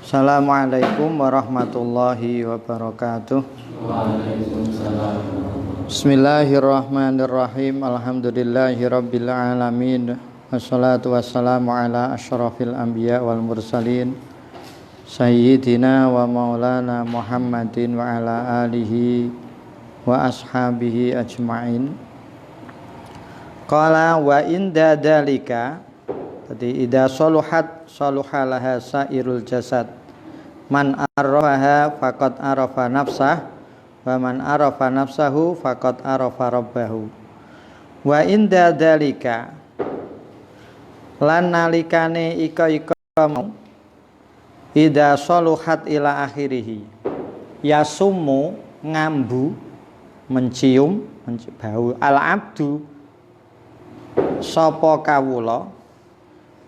Assalamualaikum warahmatullahi wabarakatuh. Waalaikumsalam. Bismillahirrahmanirrahim. Alhamdulillahi rabbil alamin. Wassalatu wassalamu ala asyrafil anbiya wal mursalin Sayyidina wa maulana Muhammadin wa ala alihi wa ashabihi ajma'in. Qala wa inda dalika, tadi idza saluhat saluhalaha sairul jasad. Man arafaha faqad arafa nafsah wa man arafa nafsahu faqad arafa rabbahu. Wa inda dalika, lan nalikane ika mau idza saluhat ila akhirih, yasummu ngambu mencium bau al abdu sapa kawula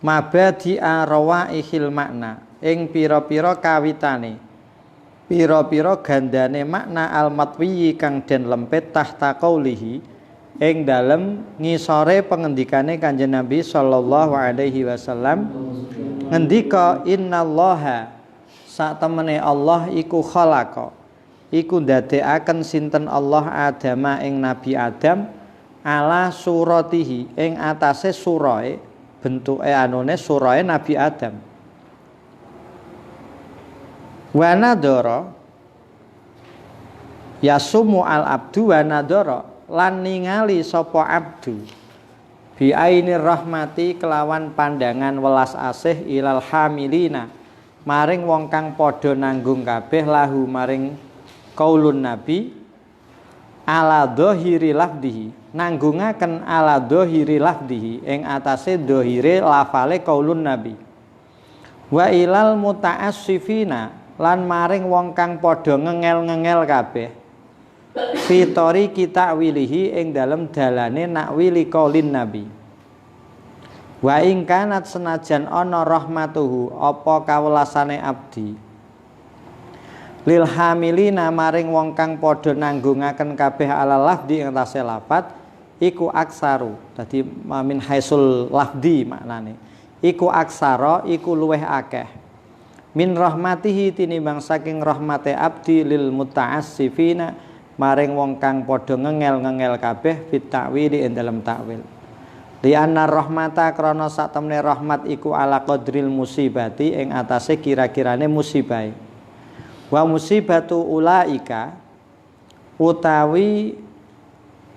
mabadi'a rawaihil makna ing pira-pira kawitane pira-pira gandane makna al-matwiyi kang den lempet tahta qaulihi ing dalem ngisore pengendikane Kanjeng Nabi sallallahu alaihi wasallam ngendika innallaha sak temene Allah iku khalaqa iku ndadekaken sinten Allah Adama ing Nabi Adam ala suratihi ing atase surae bentuke anune surae Nabi Adam. Wa nadara yasumu al abdu wa nadara lan ningali sapa abdu bi ainir rahmati kelawan pandangan welas asih ilal hamilina maring wong kang padha nanggung kabeh lahu maring qaulun nabi ala dhahiri lafdihi nanggungaken ala dhahiri lafdihi ing atase dhahire lafale qaulun nabi wa ilal muta'assifina lan maring wong kang padha ngengel-ngengel kabeh fitori kita wilihi ing dalem dalane nakwili qaulin nabi wa ing kanat senajan ana rahmatuhu apa kawelasane abdi lil hamilina maring wong kang padha nanggungaken kabeh ala lafdi ing atase lafat iku aksaru dadi min haisul lafdi maknane iku aksara iku luweh akeh min rahmatihi tinimbang saking rahmate abdi lil muta'assifina maring wong kang padha ngengel-ngengel kabeh fit ta'wili ing dalem takwil li anna rahmata krana sak temene rahmat iku ala qadril musibati ing atase kira-kirane musibah wa musibatu ulaika utawi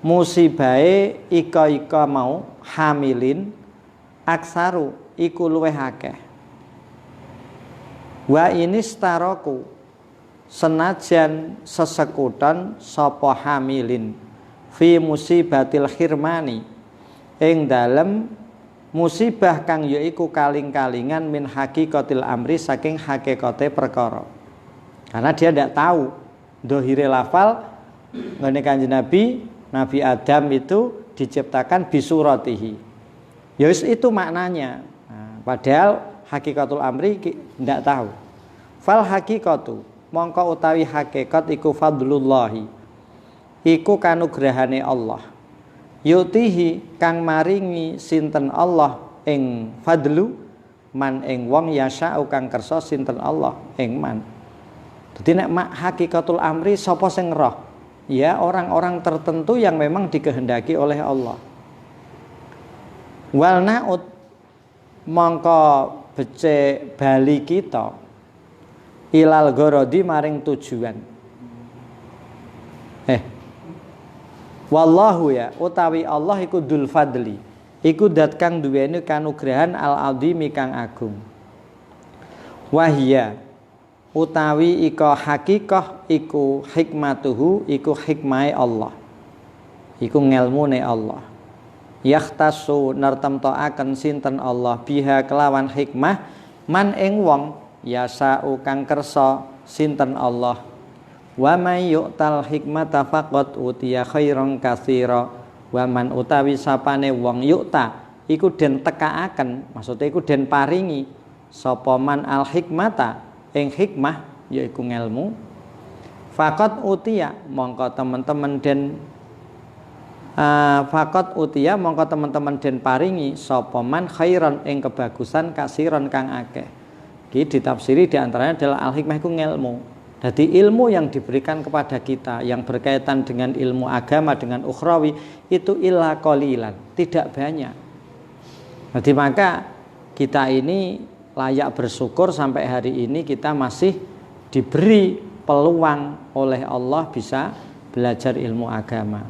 musibahe ika mau hamilin aksaru iku luweh akeh wa inistaroku senajan sesekuton sapa hamilin fi musibatil khirmani ing dalem musibah kang yaiku kaling-kalingan min hakikatil amri saking hakikate perkara karena dia tidak tahu dohire lafal ngene Kanjeng Nabi Nabi Adam itu diciptakan bisuratihi ya itu maknanya padahal hakikatul amri tidak tahu. Fal hakikatu mongko utawi hakikat iku fadlullahi iku kanugrahane Allah yutihi kang maringi sinten Allah ing fadlu man ing wong yasa'u kang kersa sinten Allah ing man. Dadi nek hakikatul amri sapa sing roh? Ya orang-orang tertentu yang memang dikehendaki oleh Allah. Wal naut mongko becik bali kita ilal gharadi maring tujuan wallahu ya utawi Allah iku dzul fadli iku dat kang duweni kanugrahan al azimi kang agung wahya utawi ika hakikah iku hikmatuhu iku hikmahe Allah iku ngelmune Allah yakhtasu nartamtaaken sinten Allah biha kelawan hikmah man ing wong yasa'u kang kersa sinten Allah wa may yu'tal hikmata faqad utiya khairan katsira wa man utawi sapane wong yu'ta iku den tekaaken maksudnya iku den paringi sapa man al hikmata ing hikmah yaiku ngelmu faqad utiya mongko teman-teman den Fakot utia mongko teman-teman den paringi sapa man khairan ing kebagusan kasiron kang akeh Iki ditafsiri diantaranya adalah al-hikmah itu ilmu. Jadi ilmu yang diberikan kepada kita yang berkaitan dengan ilmu agama dengan ukhrawi itu illa qalilan, tidak banyak. Jadi maka kita ini layak bersyukur sampai hari ini kita masih diberi peluang oleh Allah bisa belajar ilmu agama.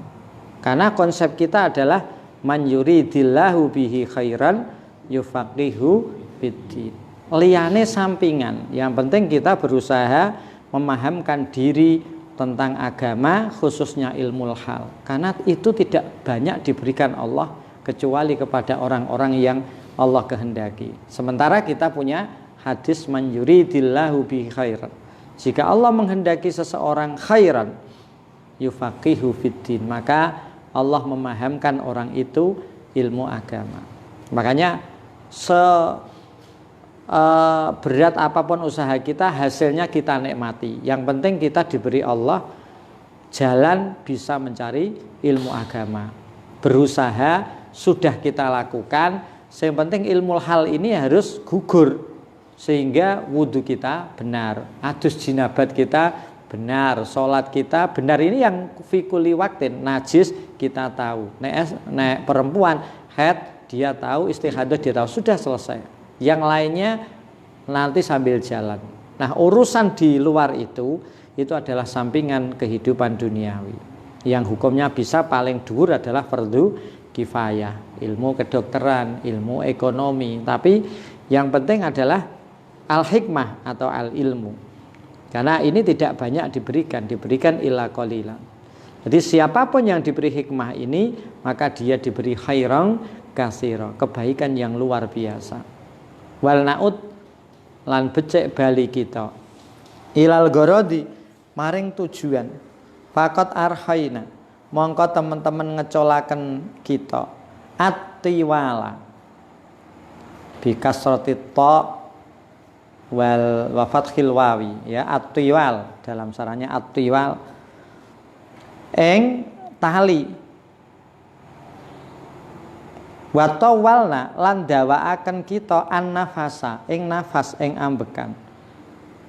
Karena konsep kita adalah man yuridillahu bihi khairan yufaqihu fiddin. Liyane sampingan, yang penting kita berusaha memahamkan diri tentang agama, khususnya ilmu hal. Karena itu tidak banyak diberikan Allah kecuali kepada orang-orang yang Allah kehendaki. Sementara kita punya hadis man yuridillahu bihi khairan. Jika Allah menghendaki seseorang khairan yufaqihu fiddin, maka Allah memahamkan orang itu ilmu agama. Makanya berat apapun usaha kita, hasilnya kita nikmati. Yang penting kita diberi Allah jalan bisa mencari ilmu agama. Berusaha sudah kita lakukan. Yang penting ilmu hal ini harus gugur sehingga wudhu kita benar, adus jinabat kita benar, sholat kita benar. Ini yang fikuli waktin, najis kita tahu, nek perempuan haid dia tahu, istihadah dia tahu, sudah selesai. Yang lainnya nanti sambil jalan. Nah urusan di luar itu adalah sampingan kehidupan duniawi. Yang hukumnya bisa paling dhuwur adalah fardu kifayah, ilmu kedokteran, ilmu ekonomi. Tapi yang penting adalah al-hikmah atau al-ilmu. Karena ini tidak banyak diberikan illa qalilan. Jadi siapapun yang diberi hikmah ini, maka dia diberi khairan katsira, kebaikan yang luar biasa. Wal naud lan becek bali kita ilal gorodi maring tujuan. Fakot arhaina mongko teman-teman ngecolaken kita at-tiwala bi kasrati ta wal wafathil wawi, ya, at-tiwal dalam saranya at-tiwal ing tali wa tawalna lan dawaaken kita an-nafasa ing nafas ing ambekan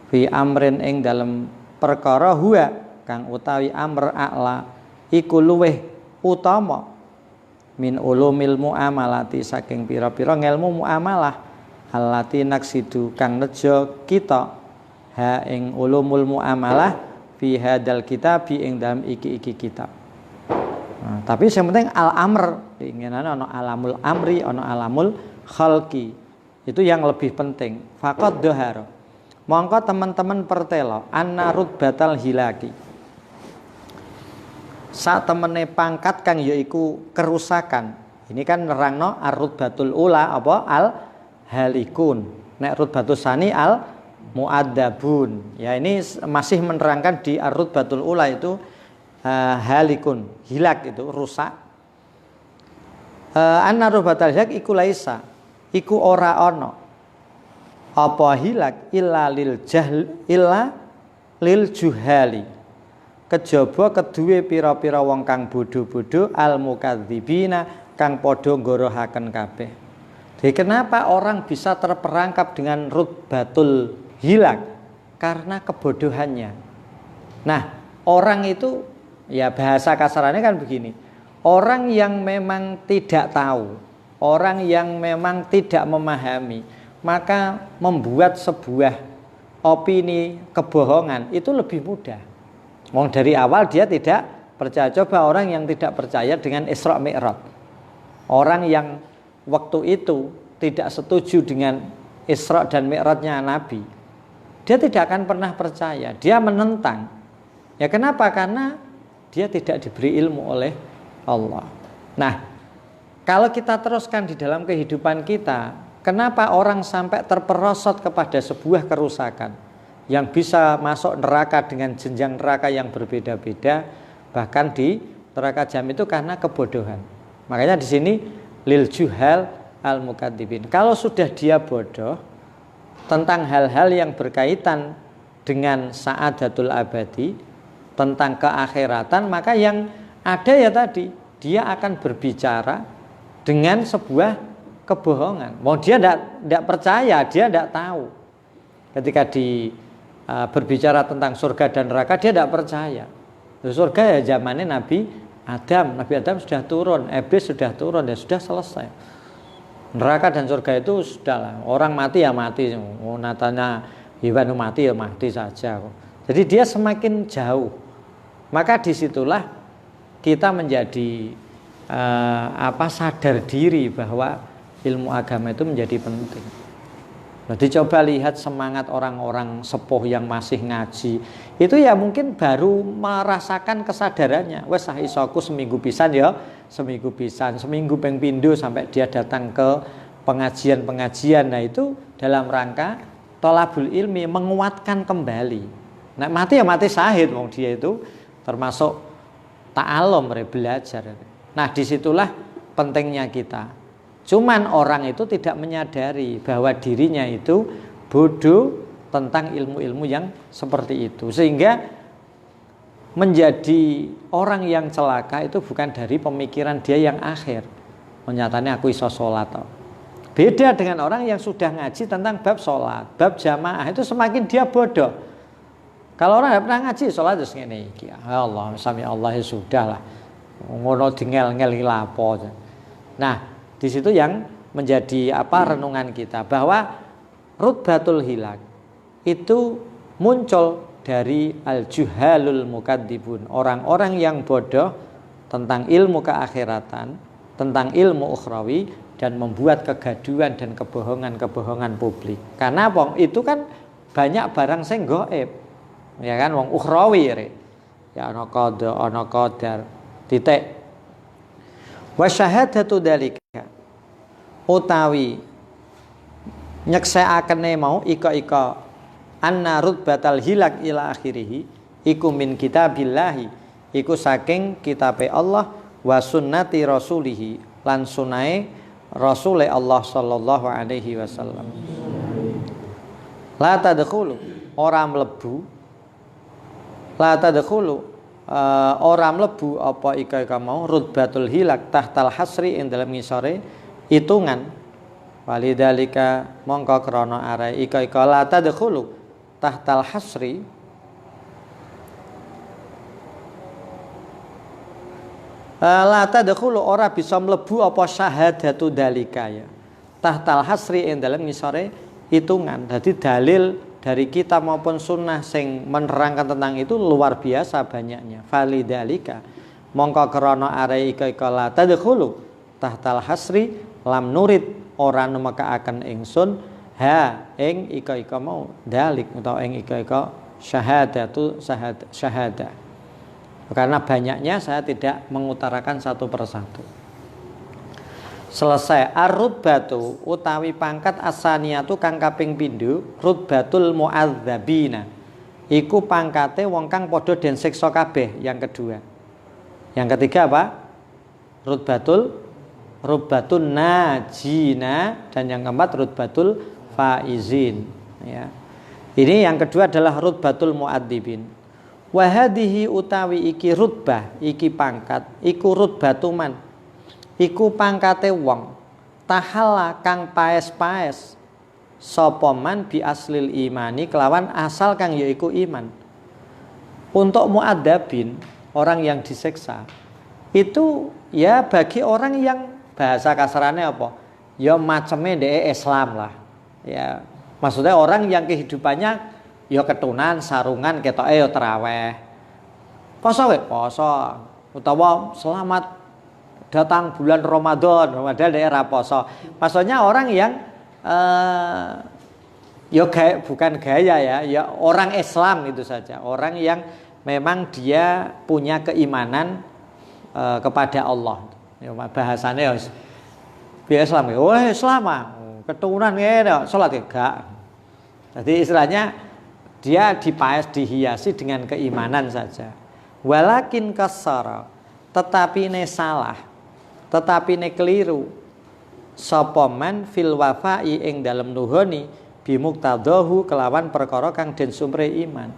fi amrin ing dalem perkara huwa kang utawi amr a'la iku luweh utama min ulumil muamalati saking pira-pira ngelmu muamalah allati naksidu kang nejo kita ha ing ulumul muamalah fi hadal kitab ing dalam iki kitab. Nah, tapi yang penting al-amr, keinginannya ono alamul amri, ono alamul khalqi. Itu yang lebih penting. Faqad doharo. Mongko teman-teman pertelo annarud batal hilaki. Saat temene pangkat kang yaiku kerusakan. Ini kan nerangno arud batul ula apa al halikun. Nek rutbatus sani al muaddabun. Ya ini masih menerangkan di ar-rutbatul ula itu halikun, hilak itu rusak. Anna rutbatul hilak iku laisa, iku ora ono. Apa hilak illa lil juhali. Kejaba keduwe pira-pira wong kang bodho-bodho al mukadzibina kang padha nggorohaken kabeh. Jadi kenapa orang bisa terperangkap dengan rutbatul hilak? Karena kebodohannya. Nah, orang itu, ya bahasa kasarannya kan begini. Orang yang memang tidak tahu, orang yang memang tidak memahami, maka membuat sebuah opini kebohongan itu lebih mudah. Wong dari awal dia tidak percaya. Coba orang yang tidak percaya dengan Isra Mi'raj. Orang yang waktu itu tidak setuju dengan Isra dan Mi'rajnya Nabi, dia tidak akan pernah percaya, dia menentang. Ya kenapa? Karena dia tidak diberi ilmu oleh Allah. Nah, kalau kita teruskan di dalam kehidupan kita, kenapa orang sampai terperosot kepada sebuah kerusakan yang bisa masuk neraka dengan jenjang neraka yang berbeda-beda, bahkan di neraka jahanam itu karena kebodohan. Makanya di sini lil juhal al mukadzibin. Kalau sudah dia bodoh tentang hal-hal yang berkaitan dengan sa'adatul abadi, tentang keakhiratan, maka yang ada ya tadi, dia akan berbicara dengan sebuah kebohongan. Mau dia tidak percaya, dia tidak tahu. ketika berbicara tentang surga dan neraka dia tidak percaya. Surga ya zamannya Nabi Adam sudah turun, iblis sudah turun, ya sudah selesai. Neraka dan surga itu sudahlah, orang mati ya mati, natanya hewan mati ya mati saja. Jadi dia semakin jauh. Maka disitulah kita menjadi sadar diri bahwa ilmu agama itu menjadi penting. Jadi coba lihat semangat orang-orang sepuh yang masih ngaji. Itu ya mungkin baru merasakan kesadarannya. Wes isoku seminggu pisan ya, seminggu ping pindho sampai dia datang ke pengajian-pengajian. Nah itu dalam rangka thalabul ilmi, menguatkan kembali. Nah mati ya mati syahid, wong dia itu termasuk ta'alum, belajar. Nah disitulah pentingnya kita. Cuman orang itu tidak menyadari bahwa dirinya itu bodoh tentang ilmu-ilmu yang seperti itu. Sehingga menjadi orang yang celaka itu bukan dari pemikiran dia yang akhir. Nyatanya aku iso sholat. Beda dengan orang yang sudah ngaji tentang bab sholat, bab jamaah, itu semakin dia bodoh. Kalau orang tidak pernah ngaji sholat terus ngene iki. Allah, sami Allah ya sudahlah. Ngono dingel-ngel lapo. Nah, di situ yang menjadi renungan kita bahwa rutbatul hilak itu muncul dari al-juhalul mukadzibun, orang-orang yang bodoh tentang ilmu keakhiratan, tentang ilmu ukhrawi, dan membuat kegaduhan dan kebohongan-kebohongan publik. Karena itu kan banyak barang sing gaib. Ya kan wong ukhrawi ya ana qada ana qadar titik. Wa syahadatu dzalika utawi nyeksekakene mau ika anna rutbatal hilak ila akhirih iku min kitabillahi, iku saking kitabe Allah, wa sunnati rasulih, lan sunahe rasule Allah sallallahu alaihi wasallam. La tadkhulu ora mlebu ora mlebu apa ika mau rutbatul hilak tahtal hasri ing dalam ngisore hitungan. Walidalika mongko krana are ika la tadkhulu tahtal hasri la tadkhulu ora bisa mlebu apa syahadatu dalika ya tahtal hasri ing dalam ngisore hitungan. Jadi dalil dari kita maupun sunnah sing menerangkan tentang itu luar biasa banyaknya. Falidalika mongko krana are ika la tadkhulu tahtal hasri lam nurid ora nemekaaken ingsun ha ing ika mau dalik utawa ing ika syahadatu syahada. Karena banyaknya saya tidak mengutarakan satu persatu. Selesai. Ar-rutbatu utawi pangkat asaniyatu kang kaping pindho rutbatul mu'adzabina, iku pangkate wong kang padha den siksa kabeh. Yang kedua. Yang ketiga apa? Rutbatun najina, dan yang keempat rutbatul faizin ya. Ini yang kedua adalah rutbatul mu'adzibin. Wa hadhihi utawi iki rutbah, iki pangkat, iku rutbatuman, iku pangkate wong tahalla kang paes-paes sapa man bi aslil imani kelawan asal kang yaiku iman. Untuk muadzabin, orang yang disiksa itu ya bagi orang yang bahasa kasarannya apa? Ya maceme ndek Islam lah. Ya, maksudnya orang yang kehidupannya ya ketunan, sarungan, ketoke ya tarawih. Poso utawa selamat datang bulan Ramadan daerah poso. Maksudnya orang yang bukan gaya ya orang Islam itu saja. Orang yang memang dia punya keimanan kepada Allah. Ya, bahasanya ya Islam. Wah Islam keturunan ngene salat gak. Jadi istilahnya dia dihiasi dengan keimanan saja. Walakin kasara, tetapi ne salah, tetapi ne keliru. Sapa man fil wafai ing dalem nuhoni bimuktadahu kelawan perkara kang den sumre iman.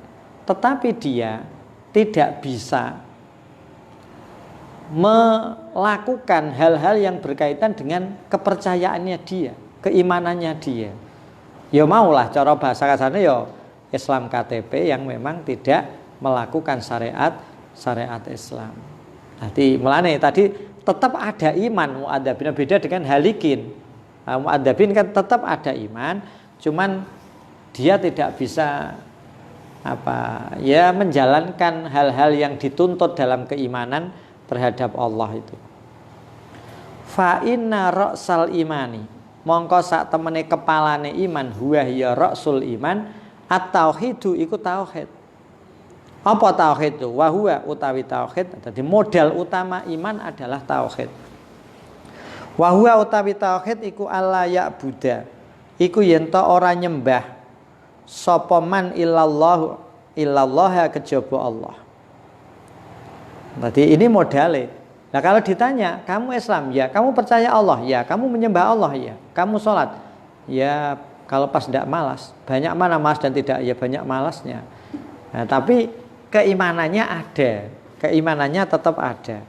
Tetapi dia tidak bisa melakukan hal-hal yang berkaitan dengan kepercayaannya dia, keimanannya dia. Ya maulah cara bahasa kasarnya ya Islam KTP yang memang tidak melakukan syariat Islam. Jadi melane tadi tetap ada iman muadzabin, beda dengan halikin. Muadzabin kan tetap ada iman, cuman dia tidak bisa menjalankan hal-hal yang dituntut dalam keimanan terhadap Allah itu. Fa inna ra'sal imani, mongko sak temene kepalane iman, huwa ya ra'sul iman, at-tauhidu iku tauhid. Apa tauhid itu? Wa huwa utawi tauhid, jadi modal utama iman adalah tauhid. Wa huwa utawi tauhid iku alla ya'buda, iku yen ta ora nyembah sapa man illallah kejaba Allah. Berarti ini modalnya. Nah kalau ditanya, kamu Islam? Ya. Kamu percaya Allah? Ya. Kamu menyembah Allah? Ya. Kamu sholat? Ya. Kalau pas tidak malas. Banyak mana malas dan tidak? Ya banyak malasnya. Nah, tapi keimanannya ada. Keimanannya tetap ada.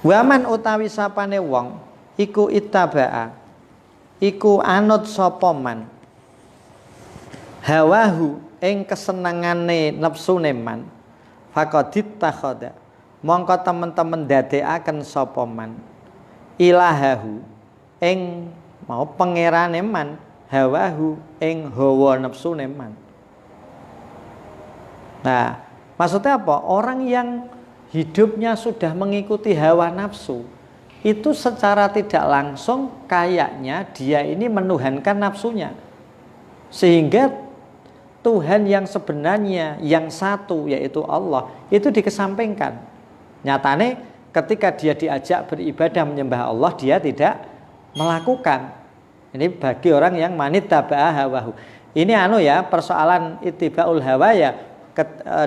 Waman utawi sapane wong iku ittaba'a, iku anut sapa man hawahu ing kesenengane nepsune man, faqadit takhada, mongko temen-temen dadekaken sapa man ilahahu ing mau pangerane man, hawahu ing hawa nepsune man. Nah, maksudnya apa? Orang yang hidupnya sudah mengikuti hawa nafsu, itu secara tidak langsung kayaknya dia ini menuhankan nafsunya. Sehingga Tuhan yang sebenarnya yang satu yaitu Allah itu dikesampingkan. Nyatane ketika dia diajak beribadah menyembah Allah, dia tidak melakukan. Ini bagi orang yang manittaba'a hawahu. Ini persoalan ittibaul hawa ya,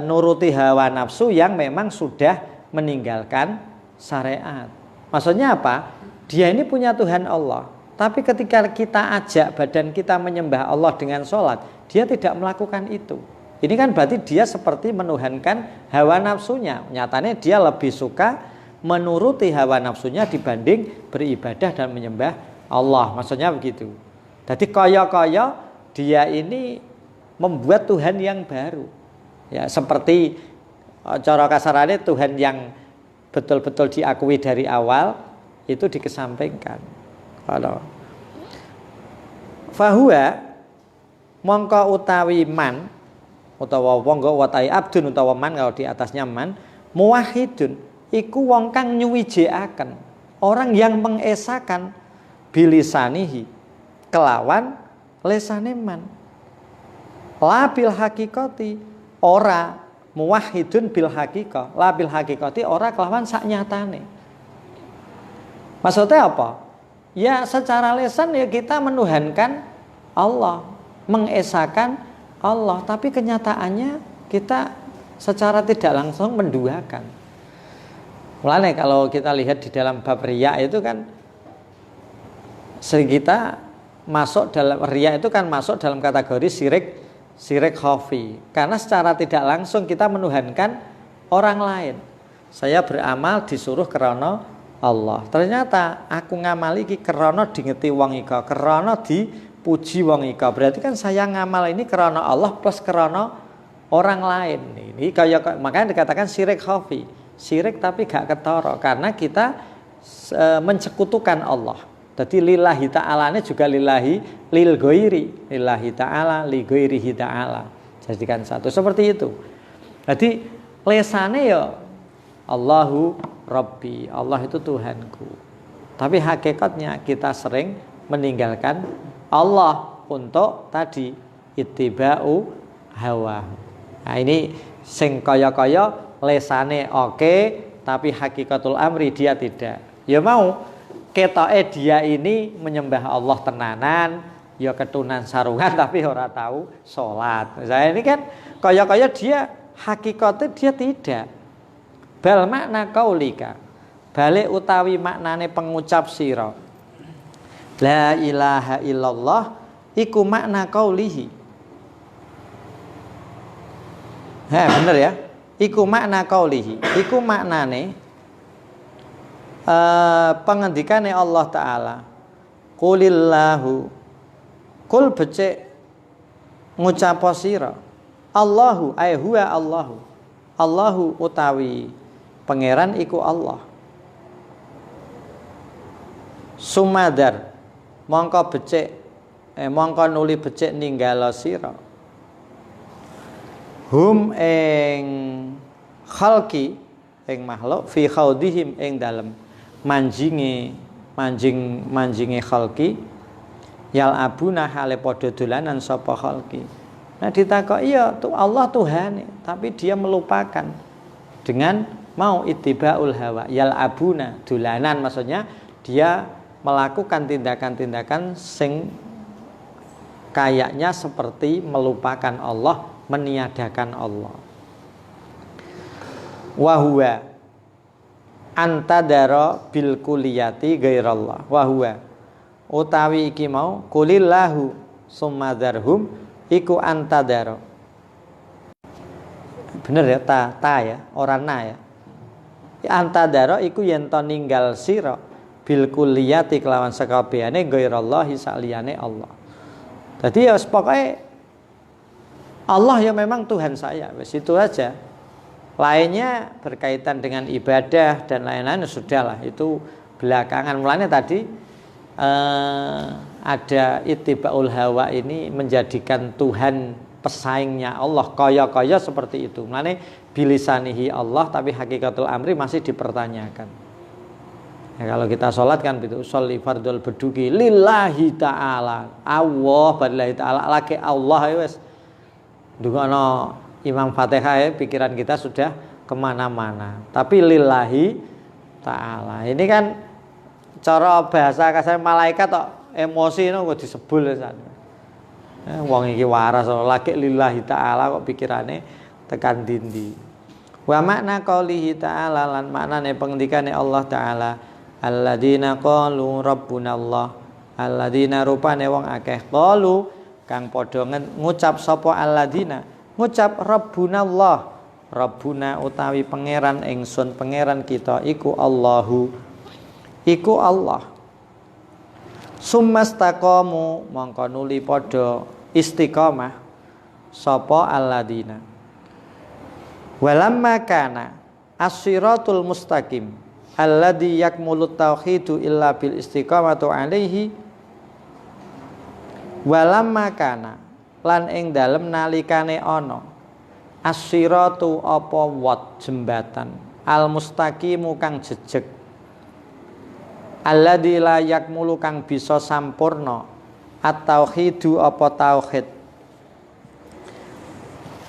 nuruti hawa nafsu yang memang sudah meninggalkan syariat. Maksudnya apa? Dia ini punya Tuhan Allah, tapi ketika kita ajak badan kita menyembah Allah dengan sholat, dia tidak melakukan itu. Ini kan berarti dia seperti menuhankan hawa nafsunya. Nyatanya dia lebih suka menuruti hawa nafsunya dibanding beribadah dan menyembah Allah. Maksudnya begitu. Jadi kaya-kaya dia ini membuat Tuhan yang baru. Ya, seperti cara kasarannya Tuhan yang betul-betul diakui dari awal itu dikesampingkan. Kalau fahuwa mongko utawi man utawa mongko watai abdun utawa man, kalau di atasnya man, muwahhidun iku wong kang nyuwijikaken, orang yang mengesakan bilisanihi kelawan lesane man, la bil hakikati ora muwahhidun bil hakikah, la bil hakikati ora kelawan sak nyatane. Maksudnya apa? Ya secara lisan ya kita menuhankan Allah, mengesakan Allah, tapi kenyataannya kita secara tidak langsung menduakan. Mulanya kalau kita lihat di dalam bab riya itu kan sering kita masuk dalam riya itu kan masuk dalam kategori syirik khafi, karena secara tidak langsung kita menuhankan orang lain. Saya beramal disuruh karena Allah, ternyata aku ngamal iki karena dingeti wong ika, karena dipuji wong ika. Berarti kan saya ngamal ini karena Allah plus karena orang lain. Ini kayak makanya dikatakan syirik khafi, syirik tapi gak ketara karena kita mencekutukan Allah. Jadi lillahi ta'ala ini juga lillahi lil ghairi, lillahi ta'ala li ghairihi ta'ala. Jadikan satu seperti itu. Jadi lesane ya Allahu Rabbi, Allah itu Tuhanku. Tapi hakikatnya kita sering meninggalkan Allah untuk tadi ittiba'u hawa. Nah ini sing kaya-kaya lesane oke, tapi hakikatul amri dia tidak. Ya mau ketoke dia ini menyembah Allah tenanan, ya ketunan sarungan tapi ora tahu sholat. Misalnya ini kan kaya-kaya dia hakikatnya dia tidak. Bal makna kaulika, balik utawi maknane pengucap sira. La ilaha illallah iku makna kaulihi. Bener ya? Iku makna kaulihi. Iku maknane pengendikane Allah Ta'ala, qulillahu Kul becik ngucap sira Allahu ay huwa Allahu. Allahu utawi pangeran iku Allah. Sumadar mongko becik mongko nuli becik ninggalo sira hum ing khalqi ing makhluk fi khaudihim ing dalem manjinge khalqi yal abuna hale padha dolanan sapa khalqi. Nah ditakok iya tuh Allah Tuhan, tapi dia melupakan dengan mau ittibaul hawa. Yal abuna dolanan maksudnya dia melakukan tindakan-tindakan sing kayaknya seperti melupakan Allah, meniadakan Allah. Wahwa antadara bil kuliyati ghairallah. Wahwa utawi iki mau kulillahu summadarhum iku antadara. Bener ya ta ya, ora na ya. Antadara iku yen to ninggal sira bil kuliyati kelawan sakabehane ghairallahi saliyane Allah. Jadi ya pokoknya Allah ya memang Tuhan saya, wes itu aja. Lainnya berkaitan dengan ibadah dan lain-lain sudahlah, itu belakangan. Mulanya tadi ada ittibaul hawa ini menjadikan Tuhan pesaingnya Allah, kaya-kaya seperti itu. Mulanya bilisanihi Allah tapi hakikatul amri masih dipertanyakan. Ya, kalau kita sholat kan itu sholli fardul beduki lillahi ta'ala Allah badillahi ta'ala laki Allah ya wes dungono Imam Fatihah ya, pikiran kita sudah kemana-mana tapi lillahi ta'ala ini kan cara bahasa kasar malaikat tok emosi itu kok disebul ya wong iki waras laki lillahi ta'ala kok pikirannya tekan dindi wa makna qaulihi ta'ala lan maknane pengendikane Allah Ta'ala alladzina qalu rabbunallah alladzina rupane wong akeh qalu kang padha ngucap sapa alladzina ngucap rabbunallah rabbuna utawi pangeran ingsun pangeran kita iku Allahu iku Allah summastaqamu mongko nuli padha istiqamah sapa alladzina walamma kana as-siratul mustaqim alladzi yakmulut tauhidu illa bil istiqamatu alaihi walamma kana lan ing dalem nalikane ana as-siratu apa wat jembatan al mustaqimu kang jejeg alladzi la yakmulu kang bisa sampurna at-tauhidu apa tauhid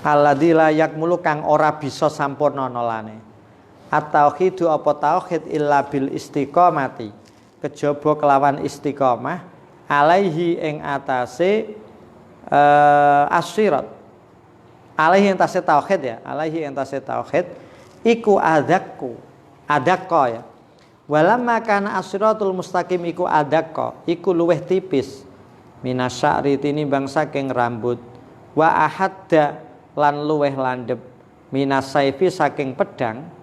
alladzi la yakmulu kang ora bisa sampurna nolane at-tauhidu apa tauhid illa bil istiqamati kejaba kelawan istiqamah alaihi ing atase as-sirat alaihi ing atase tauhid ya alaihi ing atase tauhid iku adakka ya walamma kana as-siratul mustaqim iku adakka iku luweh tipis minasya'ri tinimbang saking rambut wa ahadda lan luweh landhep minasaifi saking pedang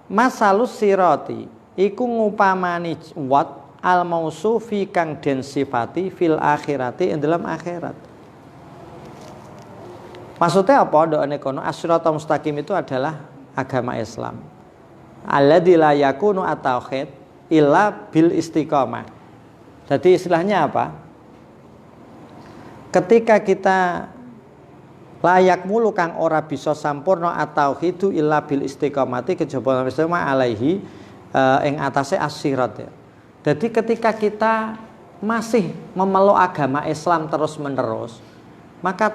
masalus sirati iku ngupamani wat al mausufi kang den sifati fil akhirati ing dalam akhirat. Maksudnya apa? Doane kono as-siratal mustaqim itu adalah agama Islam. Alladzi la yakunu at-tauhid illa bil istiqamah. Jadi istilahnya apa? Ketika kita layak mulu kang ora bisa sampurna at-tauhidu illa bil istiqamati kejaba istiqamah alaihi ing atase as-sirat ya. Jadi ketika kita masih memeluk agama Islam terus-menerus, maka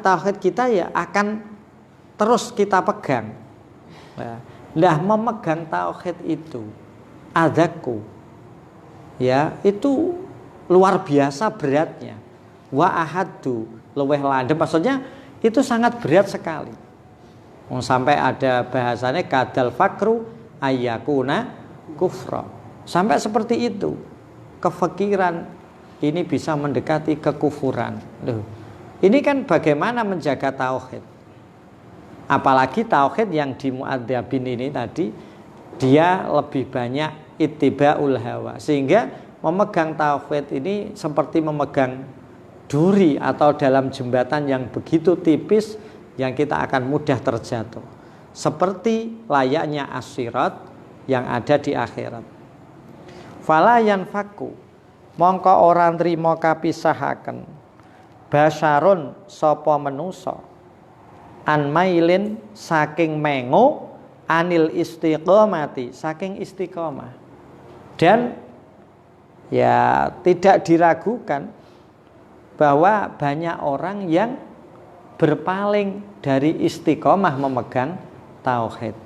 tauhid kita ya akan terus kita pegang. Nah, memegang tauhid itu adaku ya, itu luar biasa beratnya. Wa ahadu luweh landhep maksudnya itu sangat berat sekali. Sampai ada bahasanya kadal fakru ayyakuna kufra. Sampai seperti itu. Kefikiran ini bisa mendekati kekufuran. Loh, ini kan bagaimana menjaga tauhid. Apalagi tauhid yang di muadzabin ini tadi dia lebih banyak ittiba'ul hawa. Sehingga memegang tauhid ini seperti memegang duri atau dalam jembatan yang begitu tipis yang kita akan mudah terjatuh. Seperti layaknya as-sirat yang ada di akhirat. Fala yanfaku, mongko ora nrimo kapisahaken basyarun sapa manusa an mailin saking mengo anil istiqomati saking istiqomah. Dan ya tidak diragukan bahwa banyak orang yang berpaling dari istiqomah memegang tauhid.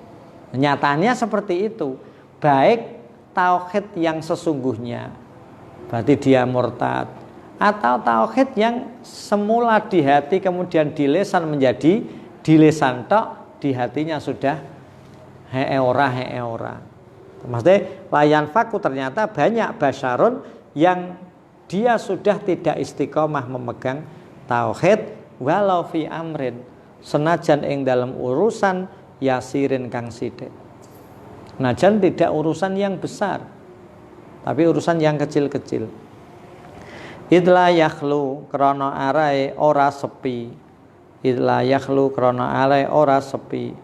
Nyatanya seperti itu. Baik tauhid yang sesungguhnya, berarti dia murtad, atau tauhid yang semula di hati kemudian di lisan menjadi di lisan tok, di hatinya sudah heeora. Maksudnya layan faku, ternyata banyak basyarun yang dia sudah tidak istiqomah memegang tauhid walau fi amrin, senajan ing dalam urusan yasirin kang sithik. Najan tidak urusan yang besar, tapi urusan yang kecil-kecil. Idla yakhlu krana arae ora sepi. Idla yakhlu krana arae ora sepi.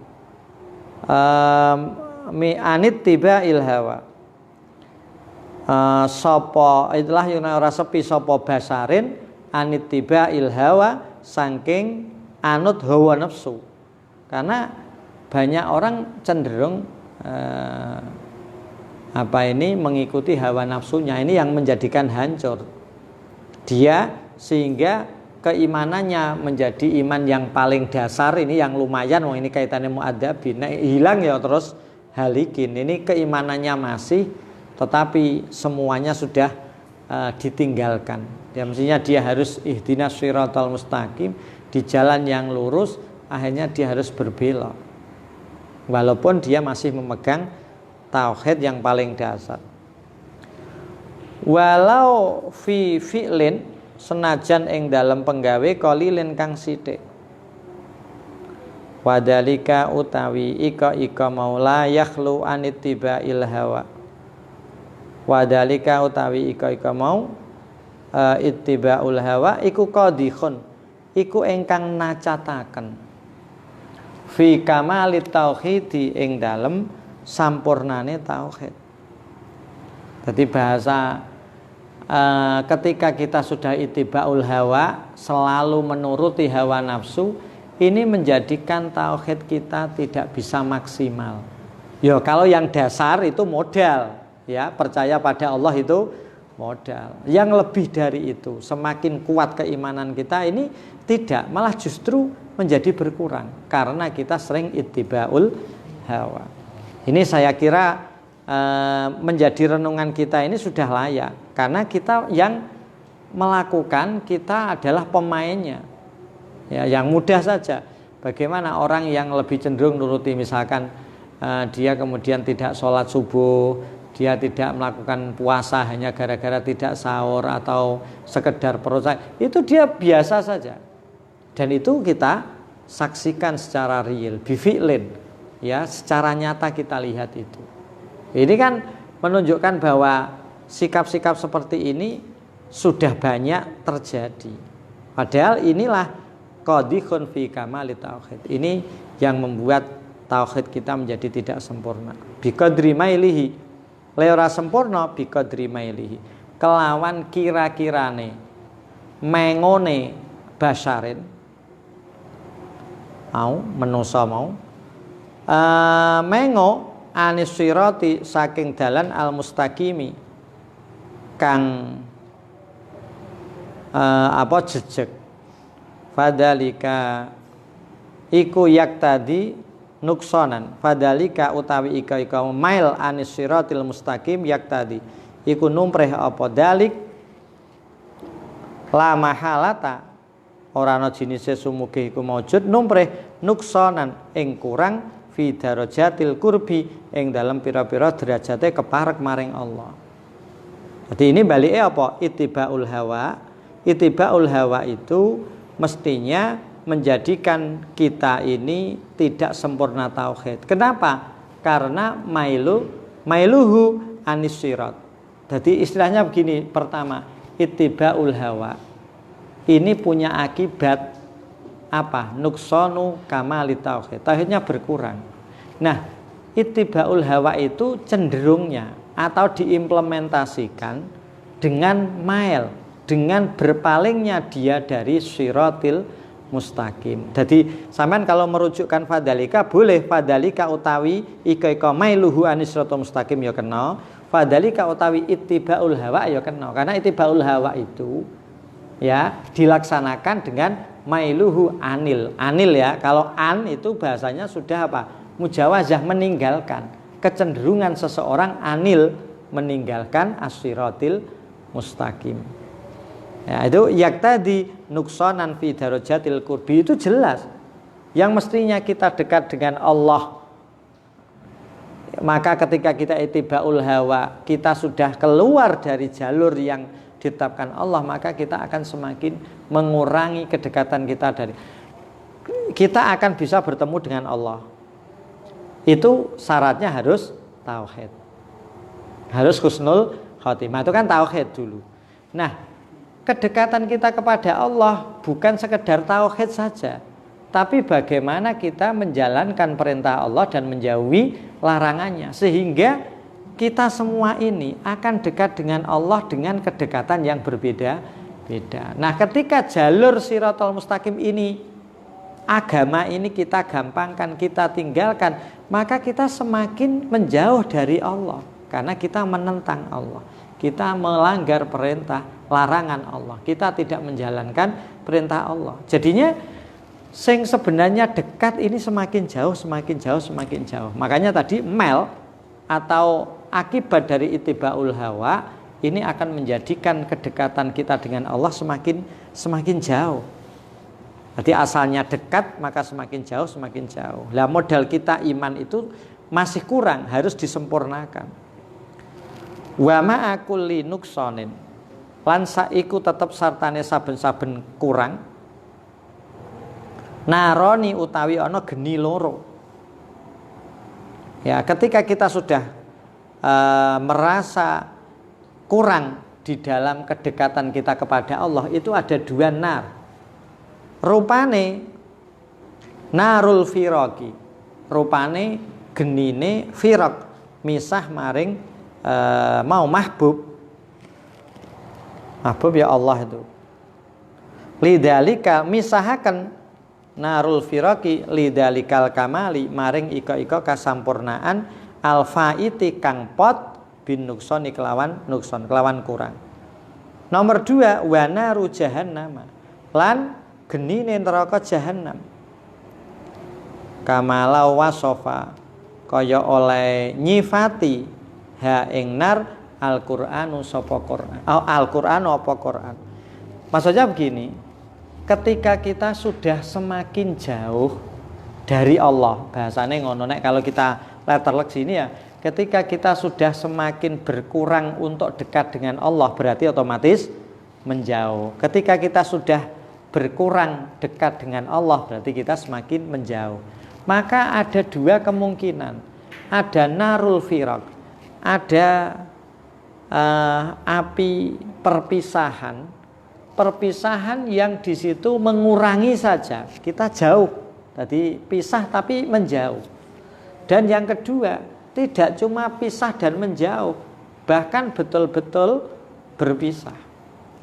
Mi anit tiba ilhawa. Sapa idlah yang ora sepi sapa basarin anit tiba ilhawa saking anut hawa nafsu. Karena banyak orang cenderung mengikuti hawa nafsunya, ini yang menjadikan hancur dia, sehingga keimanannya menjadi iman yang paling dasar, ini yang lumayan, ini kaitannya muadzabin, hilang ya terus halikin. Ini keimanannya masih, tetapi semuanya sudah ditinggalkan. Ya mestinya dia harus ihdinas shiratal mustaqim, di jalan yang lurus, akhirnya dia harus berbelok. Walaupun dia masih memegang tauhid yang paling dasar. Walau fi fi'lin, senajan ing dalam penggawe qalilin kang sithik. Wadalika utawi ika maula yakhlu anittiba'il hawa. Wadalika utawi ika mau ittiba'ul hawa iku qadhikhun, iku ingkang nacataken fi kamalit tauhidi ing dalem sampurnane tauhid. Jadi bahasa ketika kita sudah ittibaul hawa, selalu menuruti hawa nafsu, ini menjadikan tauhid kita tidak bisa maksimal. Ya kalau yang dasar itu modal, ya percaya pada Allah itu modal. Yang lebih dari itu, semakin kuat keimanan kita ini tidak, malah justru menjadi berkurang karena kita sering ittibaul hawa. Ini saya kira menjadi renungan kita ini sudah layak, karena kita yang melakukan, kita adalah pemainnya. Ya, yang mudah saja. Bagaimana orang yang lebih cenderung nuruti, misalkan dia kemudian tidak sholat subuh, dia tidak melakukan puasa hanya gara-gara tidak sahur atau sekedar perut, itu dia biasa saja. Dan itu kita saksikan secara real, bifi'lin, ya, secara nyata kita lihat itu. Ini kan menunjukkan bahwa sikap-sikap seperti ini sudah banyak terjadi. Padahal inilah qadhikhun fi kamalit tauhid. Ini yang membuat tauhid kita menjadi tidak sempurna. Bi qadri mailihi, ora sempurna bi qadri mailihi. Kelawan kira-kirane mengone basyarin manusa mau mengo anis sirati saking dalan al mustaqimi kang jejeg. Fadalika iku yaktadi nuksonan. Fadalika utawi ika mail anis siratil mustaqim yaktadi iku numpreh apa dalik la mahalata, ora ana jinise sumuge iku maujud numpreh nuksonan ing kurang fi darajatil qurbi ing dalam pira-pira derajate keparek maring Allah. Jadi ini balike apa? Ittibaul hawa. Ittibaul hawa itu mestinya menjadikan kita ini tidak sempurna tauhid. Kenapa? Karena mailuhu anis sirat. Jadi istilahnya begini, pertama, ittiba'ul hawa. Ini punya akibat apa? Nuksonu kamali tauhid. Tauhidnya berkurang. Nah, ittiba'ul hawa itu cenderungnya atau diimplementasikan dengan mail, dengan berpalingnya dia dari shiratil mustaqim. Jadi sampean kalau merujukkan fadalika boleh, fadalika utawi ika mailuhu anis shiratil mustaqim ya kena, fadalika utawi ittiba'ul hawa ya kena. Karena ittiba'ul hawa itu ya dilaksanakan dengan mailuhu anil. Anil ya, kalau an itu bahasanya sudah apa? Mujawazah, meninggalkan. Kecenderungan seseorang anil, meninggalkan as-siratil mustaqim. Ya, itu yaktadi nuksonan fi darajatil qurbi, itu jelas. Yang mestinya kita dekat dengan Allah, maka ketika kita ittiba'ul hawa, kita sudah keluar dari jalur yang ditetapkan Allah, maka kita akan semakin mengurangi kedekatan kita kita akan bisa bertemu dengan Allah. Itu syaratnya harus tauhid, harus husnul khotimah. Itu kan tauhid dulu. Nah, kedekatan kita kepada Allah bukan sekedar tauhid saja, tapi bagaimana kita menjalankan perintah Allah dan menjauhi larangannya, sehingga kita semua ini akan dekat dengan Allah dengan kedekatan yang berbeda-beda. Nah, ketika jalur Shiratal Mustaqim ini, agama ini kita gampangkan, kita tinggalkan, maka kita semakin menjauh dari Allah. Karena kita menentang Allah, kita melanggar perintah, larangan Allah, kita tidak menjalankan perintah Allah. Jadinya sing sebenarnya dekat ini semakin jauh, semakin jauh, semakin jauh. Makanya tadi mel atau akibat dari ittiba'ul hawa ini akan menjadikan kedekatan kita dengan Allah semakin jauh. Jadi asalnya dekat, maka semakin jauh, semakin jauh. Lah modal kita iman itu masih kurang, harus disempurnakan. Wa ma'akulli nuksonin, lan saiku tetep sartane saben-saben kurang, naroni utawi ana geni loro. Ya, ketika kita sudah merasa kurang di dalam kedekatan kita kepada Allah, itu ada dua nar. Rupane narul firaqi, rupane genine firaq, misah maring mau mahbub ya Allah itu. Lidzalika misahaken narul firaqi lidzalikal kamali maring ika-ika kasampurnaan alfaiti kang pot bin nuksoni kelawan nukson, kelawan kurang. Nomor 2, wa naru jahannam, lan genine neraka jahannam. Kamalau wasofa, kaya oleh nyifati ha ing nar Al-Qur'anu sapa Qur'an. Al-Qur'anu apa Qur'an? Maksudnya begini, ketika kita sudah semakin jauh dari Allah, bahasanya ngono nek kalau kita letterlek sini ya, ketika kita sudah semakin berkurang untuk dekat dengan Allah, berarti otomatis menjauh. Ketika kita sudah berkurang dekat dengan Allah, berarti kita semakin menjauh. Maka ada dua kemungkinan. Ada narul firaq, ada api perpisahan. Perpisahan yang di situ mengurangi saja, kita jauh. Tadi pisah tapi menjauh. Dan yang kedua, tidak cuma pisah dan menjauh, bahkan betul-betul berpisah,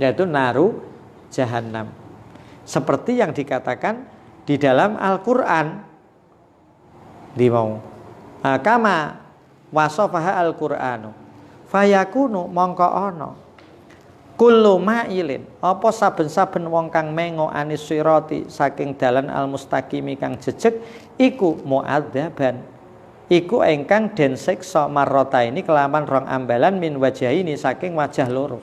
yaitu naru jahannam. Seperti yang dikatakan di dalam Al-Qur'an, di mau kama wasofaha Al-Qur'anu fayakunu mongko ono kullu ma'ilin, apa saben-saben wong kang mengo anis sirati saking dalan al-mustaqimi kang jejeg, iku mu'adzaban, iku engkang den siksa marrota ini kelawan rong ambalan min wajah ini saking wajah loro.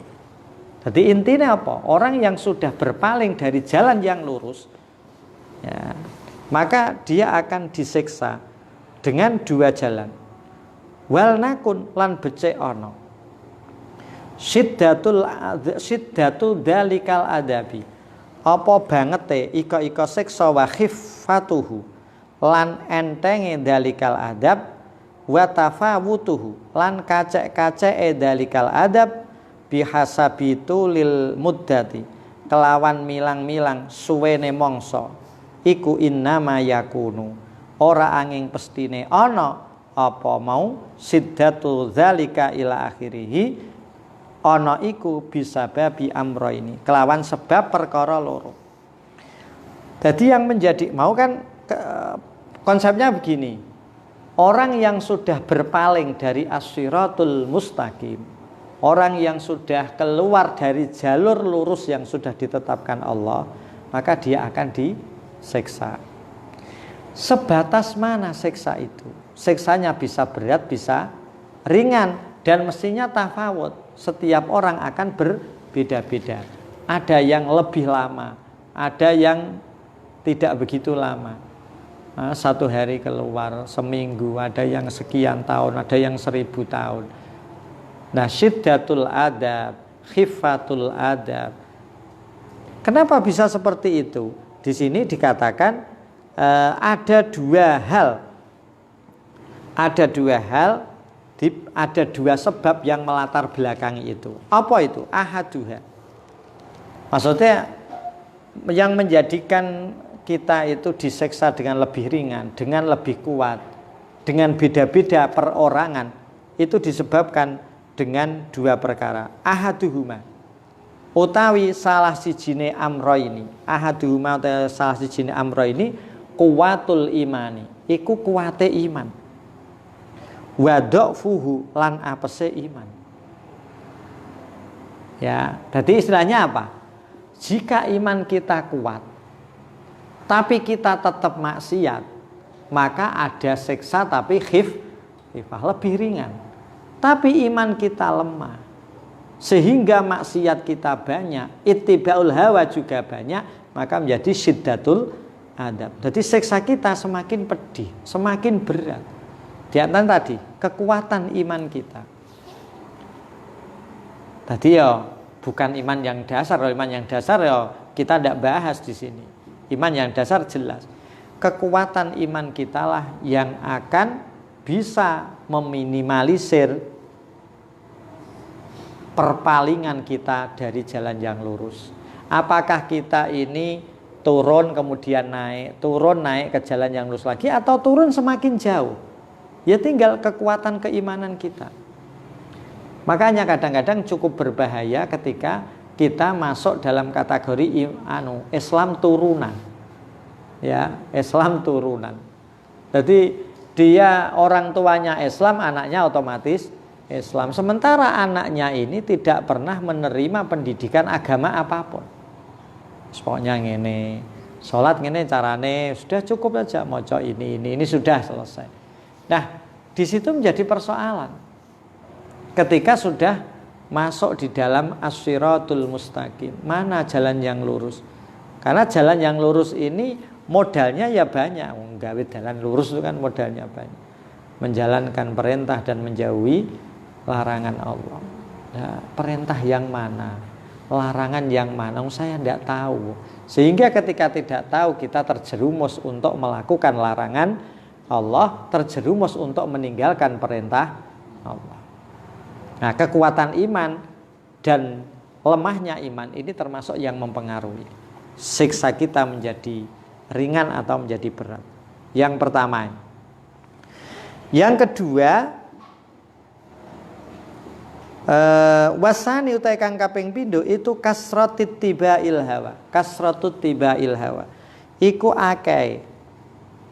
Jadi intinya apa? Orang yang sudah berpaling dari jalan yang lurus, ya, maka dia akan disiksa dengan dua jalan. Wal nakun lan becik ono Syiddatul dalikal adabi, apa bangete ika siksa wa khiffatuhu lan entenge dalikal adab wa tafawutuhu lan kacek-kaceke dalikal adab bihasabitu lil muddati kelawan milang-milang suwene mangsa iku innama yakunu ora angin pestine ana apa mau siddatu zalika ila akhirih ana iku bisa babi amro ini kelawan sebab perkara loro. Jadi yang menjadi mau kan konsepnya begini, orang yang sudah berpaling dari as-siratul mustaqim, orang yang sudah keluar dari jalur lurus yang sudah ditetapkan Allah, maka dia akan disiksa. Sebatas mana siksa itu? Siksanya bisa berat, bisa ringan, dan mestinya tafawut. Setiap orang akan berbeda-beda. Ada yang lebih lama, ada yang tidak begitu lama. 1 hari keluar, seminggu, ada yang sekian tahun, ada yang 1000 tahun. Nah, syiddatul adab, khifatul adab. Kenapa bisa seperti itu? Di sini dikatakan ada dua hal. Ada dua sebab yang melatar belakangi itu. Apa itu? Ahaduha. Maksudnya yang menjadikan kita itu disiksa dengan lebih ringan, dengan lebih kuat, dengan beda-beda perorangan, itu disebabkan dengan dua perkara. Ahaduhuma utawi salah sijine amro ini. Ahaduhuma utawi salah sijine amro ini kuwatul imani, iku kuwate iman. Wa dha'fuhu lan apese iman. Ya, jadi istilahnya apa? Jika iman kita kuat tapi kita tetap maksiat, maka ada siksa tapi khifah lebih ringan. Tapi iman kita lemah sehingga maksiat kita banyak, ittiba'ul hawa juga banyak, maka menjadi syiddatul adab. Jadi siksa kita semakin pedih, semakin berat. Di antara tadi kekuatan iman kita. Tadi ya bukan iman yang dasar, iman yang dasar ya kita tidak bahas di sini. Iman yang dasar jelas. Kekuatan iman kita lah yang akan bisa meminimalisir perpalingan kita dari jalan yang lurus. Apakah kita ini turun kemudian naik, turun naik ke jalan yang lurus lagi, atau turun semakin jauh? Ya tinggal kekuatan keimanan kita. Makanya kadang-kadang cukup berbahaya ketika kita masuk dalam kategori Islam turunan. Ya, Islam turunan. Jadi dia orang tuanya Islam, anaknya otomatis Islam. Sementara anaknya ini tidak pernah menerima pendidikan agama apapun. Pokoknya ngene, sholat ngene carane, sudah cukup aja moco ini sudah selesai. Nah, di situ menjadi persoalan. Ketika sudah masuk di dalam as-siratul mustaqim, mana jalan yang lurus? Karena jalan yang lurus ini modalnya ya banyak. Nggawe jalan lurus itu kan modalnya banyak. Menjalankan perintah dan menjauhi larangan Allah. Nah, perintah yang mana? Larangan yang mana? Saya tidak tahu. Sehingga ketika tidak tahu, kita terjerumus untuk melakukan larangan Allah, terjerumus untuk meninggalkan perintah Allah. Nah, kekuatan iman dan lemahnya iman ini termasuk yang mempengaruhi siksa kita menjadi ringan atau menjadi berat. Yang pertama. Yang kedua, wasani utai kang kaping pindho itu kasratut tibail hawa. Kasratut tibail hawa. Iku akeh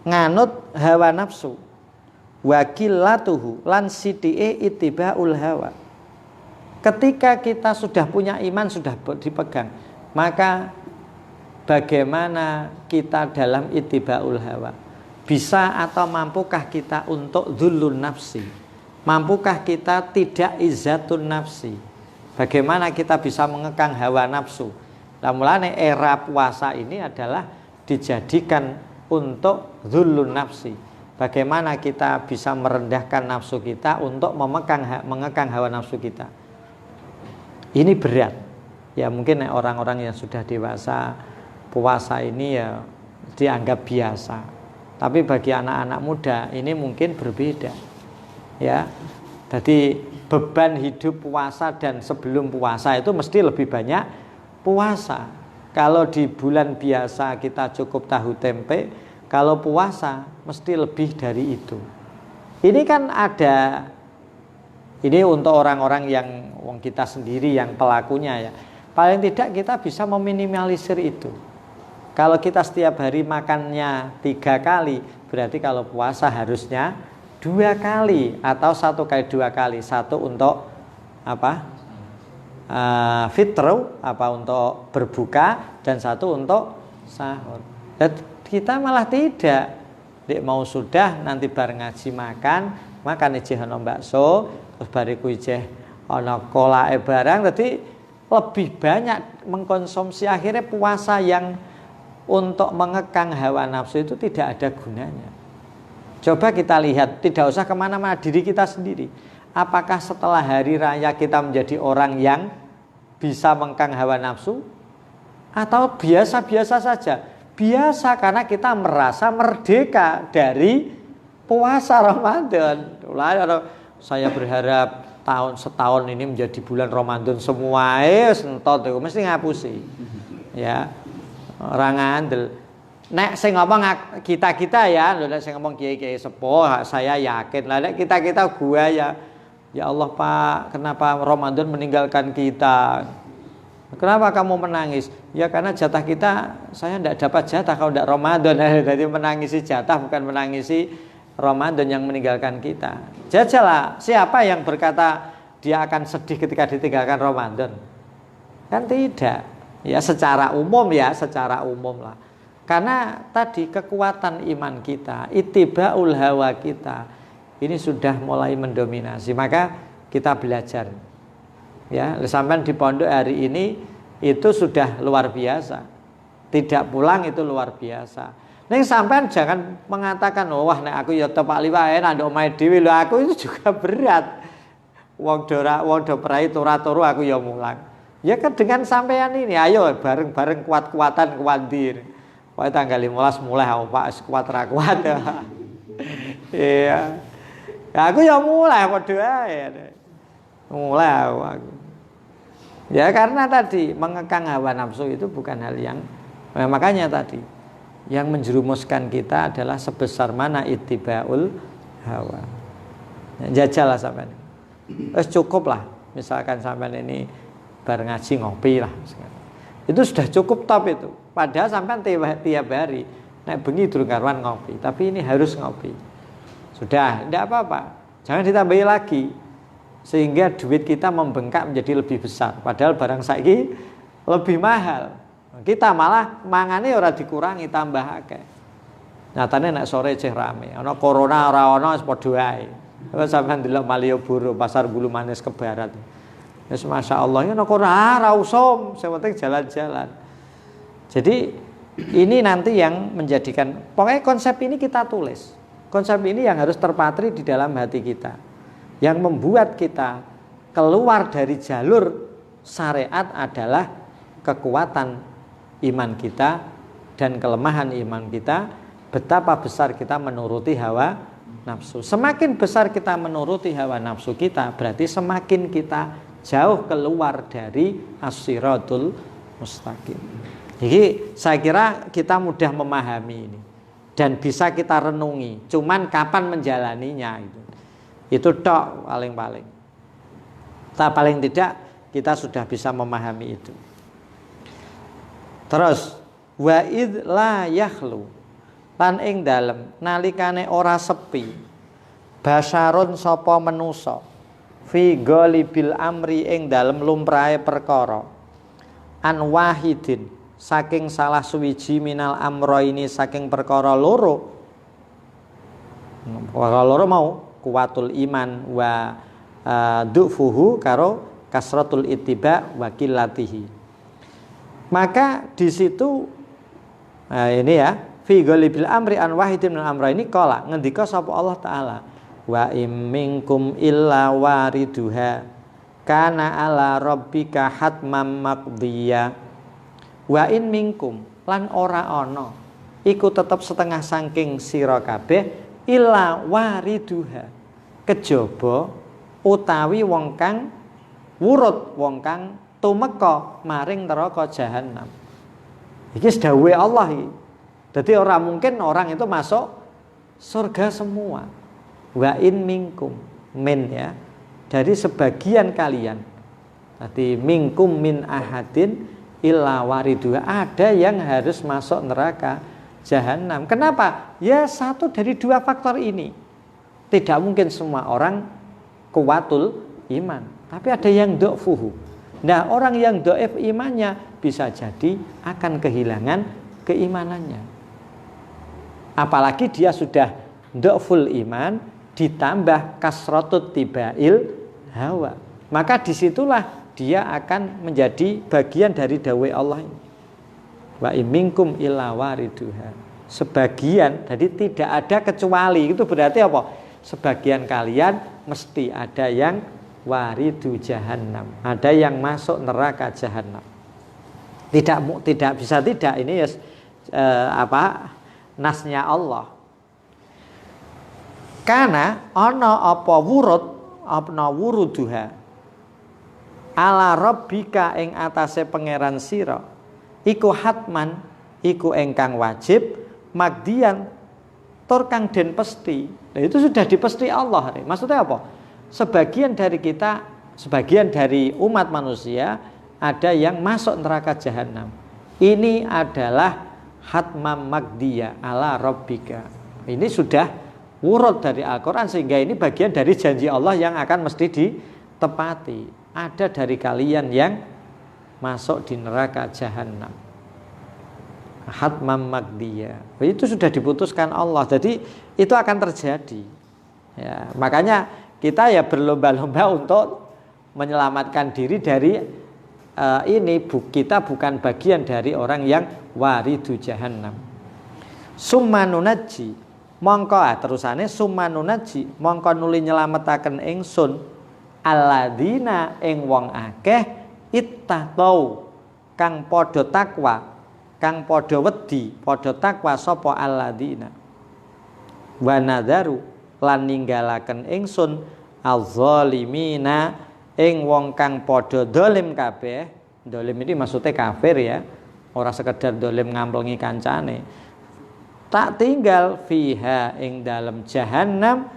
nganut hawa nafsu. Wakilatuhu lan sithike ittibaul hawa. Ketika kita sudah punya iman, sudah dipegang, maka bagaimana kita dalam ittibaul hawa? Bisa atau mampukah kita untuk dhullun nafsi? Mampukah kita tidak izzatun nafsi? Bagaimana kita bisa mengekang hawa nafsu? Nah, mulanya era puasa ini adalah dijadikan untuk dhullun nafsi. Bagaimana kita bisa merendahkan nafsu kita untuk mengekang hawa nafsu kita. Ini berat. Ya mungkin orang-orang yang sudah dewasa, puasa ini ya dianggap biasa. Tapi bagi anak-anak muda ini mungkin berbeda. Ya. Jadi beban hidup puasa dan sebelum puasa itu mesti lebih banyak puasa. Kalau di bulan biasa kita cukup tahu tempe, kalau puasa mesti lebih dari itu. Ini kan ada, ini untuk orang-orang yang kita sendiri yang pelakunya ya. Paling tidak kita bisa meminimalisir itu. Kalau kita setiap hari makannya 3 kali, berarti kalau puasa harusnya 2 kali atau 1 kali 2 kali. 1 untuk apa? Fitr, untuk berbuka, dan 1 untuk sahur. Dan kita malah tidak. Dek mau sudah nanti bareng ngaji makan ijeh ono bakso, terus bariku ijeh ono kolae barang. Jadi lebih banyak mengkonsumsi, akhirnya puasa yang untuk mengekang hawa nafsu itu tidak ada gunanya. Coba kita lihat, tidak usah kemana-mana, diri kita sendiri. Apakah setelah hari raya kita menjadi orang yang bisa mengekang hawa nafsu? Atau biasa-biasa saja? Biasa karena kita merasa merdeka dari puasa Ramadan. Saya berharap setahun ini menjadi bulan Ramadan semua, sentot itu mesti ngapusi. Ya, orang ngandel. Nek sing ngomong kita ya, nek sing ngomong kiai-kiai sepuh, saya yakin lah nek kita gua ya Allah Pak, kenapa Ramadan meninggalkan kita? Kenapa kamu menangis? Ya karena jatah kita, saya tidak dapat jatah kalau tidak Ramadan. Jadi menangisi jatah bukan menangisi Ramadan yang meninggalkan kita. Jajalah, siapa yang berkata dia akan sedih ketika ditinggalkan Ramadan? Kan tidak. Ya secara umum lah. Karena tadi kekuatan iman kita, ittibaul hawa kita ini sudah mulai mendominasi. Maka kita belajar. Ya, sampai di pondok hari ini itu sudah luar biasa. Tidak pulang itu luar biasa. Ning sampean jangan mengatakan, "Oh, wah nek aku ya tepak liwae nang omahe dhewe lho." Aku itu juga berat. Wong do prai turu aku ya mulang. Ya kan dengan sampean ini, ayo bareng-bareng kuat-kuatan kuandir. Pokoke tanggal 15 mulai Pak kuat ra kuat. Iya. Aku ya mulai padha ae. Mulai aku. Ya karena tadi mengekang hawa nafsu itu bukan hal yang makanya tadi yang menjerumuskan kita adalah sebesar mana ittibaul hawa. Jajalah sampean. Cukup lah. Misalkan sampean ini bareng ngaji ngopi lah. Itu sudah cukup top itu. Padahal sampean tiap hari nek bengi durung karuan ngopi, tapi ini harus ngopi. Sudah, tidak apa-apa. Jangan ditambahi lagi. Sehingga duit kita membengkak menjadi lebih besar. Padahal barang saiki lebih mahal. Kita malah mangane ora dikurangi, tambah akeh. Nyatane nek sore ceh rame. Ana corona ora ana wis padha ae. Terus sampean delok Malioboro, pasar Bulu Manis ke barat. Wis masyaallah ya ana corona ora usum, sing penting jalan-jalan. Jadi ini nanti yang menjadikan, pokoknya konsep ini kita tulis. Konsep ini yang harus terpatri di dalam hati kita. Yang membuat kita keluar dari jalur syariat adalah kekuatan iman kita dan kelemahan iman kita. Betapa besar kita menuruti hawa nafsu. Semakin besar kita menuruti hawa nafsu kita, berarti semakin kita jauh keluar dari as-siratul mustaqim. Jadi saya kira kita mudah memahami ini dan bisa kita renungi. Cuman kapan menjalaninya itu tok paling-paling. Paling tidak kita sudah bisa memahami itu. Terus wa id la yakhlu lan ing dalem nalikane ora sepi basyarun sapa manusa fi ghalibil amri ing dalem lumrahe perkara an wahidin saking salah suwiji minal amro ini saking perkara loro mau kuwatul iman wa du'fuhu karo kasratul ittiba wa qillatihi. Maka di situ ini ya fi ghalibil amri an wahidin minal amro ini qala ngendika sapa Allah taala wa im minkum illa wariduha kana ala rabbika hatmam maqdiya. Wa in minkum lan ora ana iku tetep setengah saking sira kabeh illa wariduha kejaba utawi wong kang wurut, wong kang tumeka maring neraka jahanam. Iki dawuhe Allah iki. Dadi ora mungkin orang itu masuk surga semua. Wa in minkum min ya. Dari sebagian kalian. Dadi minkum min ahadin illa wariduha. Ada yang harus masuk neraka jahanam. Kenapa? Ya satu dari dua faktor ini. Tidak mungkin semua orang kuwatul iman, tapi ada yang do'fuhu. Nah, orang yang do'if imannya bisa jadi akan kehilangan keimanannya. Apalagi dia sudah do'ful iman ditambah kasratut tibail hawa. Maka disitulah dia akan menjadi bagian dari dawai Allah ini. Wa iminkum illa wariduha. Sebagian, jadi tidak ada kecuali. Itu berarti apa? Sebagian kalian mesti ada yang waridu jahannam, ada yang masuk neraka jahannam. Tidak bisa tidak, ini ya nasnya Allah. Karena ana apa wuruduha ala rabbika ing atase pangeran sira iku hatman iku engkang wajib magdian tur kang den pesti. Nah, itu sudah dipesti Allah. Maksudnya apa? Sebagian dari kita, sebagian dari umat manusia ada yang masuk neraka jahanam. Ini adalah hatmam magdiya ala rabbika. Ini sudah wurud dari Al-Quran, sehingga ini bagian dari janji Allah yang akan mesti ditepati. Ada dari kalian yang masuk di neraka jahanam. Hatmam magdiya. Itu sudah diputuskan Allah. Jadi itu akan terjadi. Ya, makanya kita ya berlomba-lomba untuk menyelamatkan diri dari ini. Kita bukan bagian dari orang yang waridu jahannam. Summanunaji mongko terusane summanunaji mongko nuli nyelametaken ingsun alladzina ing wong akeh ittaqau kang padha takwa, kang padha wedi, padha takwa sapa alladzina. Wa nadzaru lan ninggalaken ingsun az-zalimina ing wong kang padha dolim kabeh. Dolim ini maksudnya kafir ya, ora sekedar dolim ngamplengi kancane. Tak tinggal fiha ing dalam jahanam